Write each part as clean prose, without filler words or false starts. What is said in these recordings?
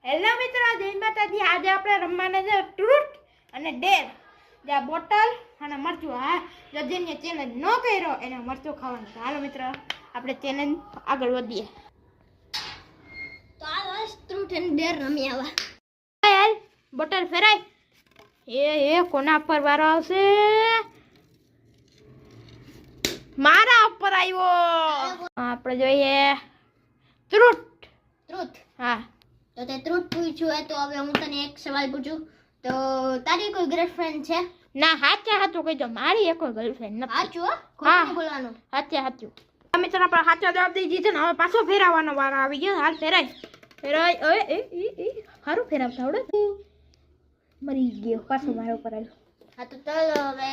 Hello મિત્રો, જય માતાજી. આજે આપણે રમવાના છે ટ્રુથ અને ડેર. જે બોટલ અને મરચું. હા, જો જેને ચેલેન્જ ન કર્યો એને મરચું ખાવાનું. હાલો મિત્રો, આપણે ચેલેન્જ આગળ વધીએ. તો આ ટ્રુથ એન્ડ ડેર રમી આવા. હાલ બોટલ ફેરાય. એ કોના પર વારો આવશે? મારા ઉપર આવ્યો. આપણે જોઈએ ટ્રુથ. ટ્રુથ. હા, તો તે ટ્રુથ પૂછ્યું હોય તો હવે હું તને એક સવાલ પૂછું. તો તારી કોઈ ગર્લફ્રેન્ડ છે? ના, સાચું કહેજો. મારી એક ગર્લફ્રેન્ડ નથી. સાચું હો, હા. ખોટું નહીં બોલવાનું. સાચું. મિત્રો, આપણે સાચો જવાબ દઈ દીધો ને હવે પાછો ફેરવવાનો વારો આવી ગયો. હાલ ફેરાય. ઓય એ સારું ફેરવતા આવડે. મરી ગયો. પાછો મારો પર આવ્યો. હા, તો ચાલો હવે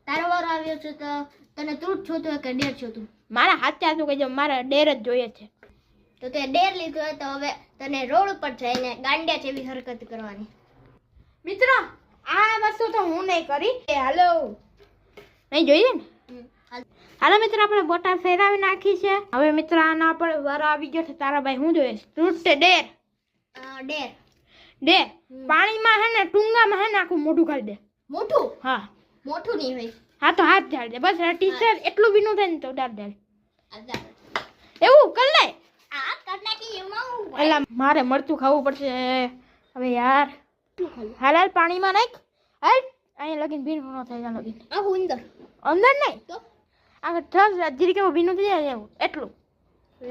તારો વારો આવ્યો છે. તો તને ટ્રુથ જોતું કે ડેર જોતું? મારા સાચું કહેજો. મારે ડેર જ જોઈએ છે. તો તે ડેર લીધું હોય તો હવે તને રોડ ઉપર જઈને ગાંડિયા જેવી હરકત કરવાની. મિત્રો, આ વસ્તુ તો હું નહીં કરી. હાલો, નહીં જોઈએ ને. હાલો મિત્રો, આપણે બોટલ ફેરાવી નાખી છે. હવે મિત્રો, આના પર વારો આવી ગયો છે. તારા ભાઈ હું જોઈએ ટ્રુથ ડેર. ડેર. પાણીમાં હે ને ટુંગામાં હે ને આખું મોઢું કાઢી દે. મોટું? હા, મોટું નહીં હોય. હા તો હાથ ઢાળ દે. બસ ટી-શર્ટ એટલું બીનું થાય ને તો ડાળ દે. આજા. એવું કર લે. આ કટનાકી એમાં હું એલા મારે મરચું ખાવું પડશે હવે યાર. હાલ પાણીમાં નાખ. હાલ અહીંયા લગીને ભીનું ન થાય. ત્યાં લગીને આ અંદર અંદર નહીં તો આ થસ જીરી કેવું ભીનું થઈ જાય એવું એટલું. એ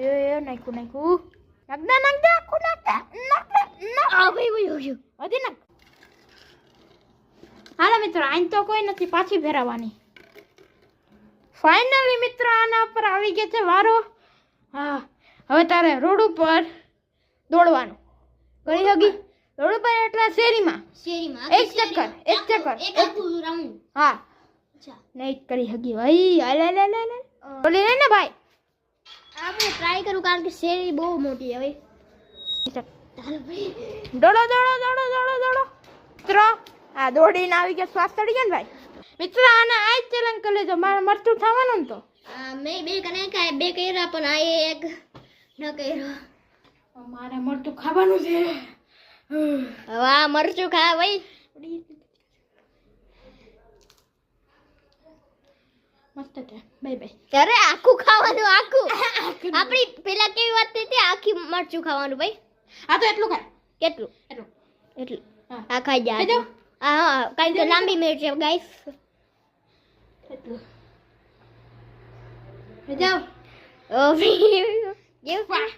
નાખ્યું નાખ દે આખું નાખ દે. આ ભાઈ હજી નાખ. હાલો મિત્રો, આઈ તો કોઈ નથી. પાછી ફેરવવાની. ફાઇનલી મિત્રો, આના પર આવી ગયા છે વારો. હા, હવે તારે રોડ ઉપર દોડવાનું. કરી હગી રોડ ઉપર એટલે શેરીમાં એક ચક્કર. એક આખું રાઉન્ડ. હા, અચ્છા, નહીં કરી હગી ભાઈ. હાલે બોલી ને ભાઈ. આપણે ટ્રાય કરું કારણ કે શેરી બહુ મોટી હવે. ચાલો ભાઈ, દોડો મિત્રો. આ દોડીને આવી ગયા. શ્વાસ ચડી ગયા ને ભાઈ. મિત્રો, આને આ જ ચેલેન્જ કરી લેજો. મારે મરચું થવાનું ને તો મેં બે કને બે કર્યા પણ આ એક ન કર્યો. મારે મરચું ખાવાનું છે. હવે આ મરચું ખા ભાઈ. મસ્ત છે. બાય. અરે આખું ખાવાનું, આખું. આપણી પેલા કેવી વાત થઈ હતી? આખી મરચું ખાવાનું ભાઈ. આ તો એટલું ખાય. કેટલું? એટલું. હા. આ ખાઈ જા. ખાઈ જાઓ. હા, કારણ કે લાંબી મિનિટ છે ગાઈસ. એટલું જાઓ. ઓ ભાઈ, વાહ.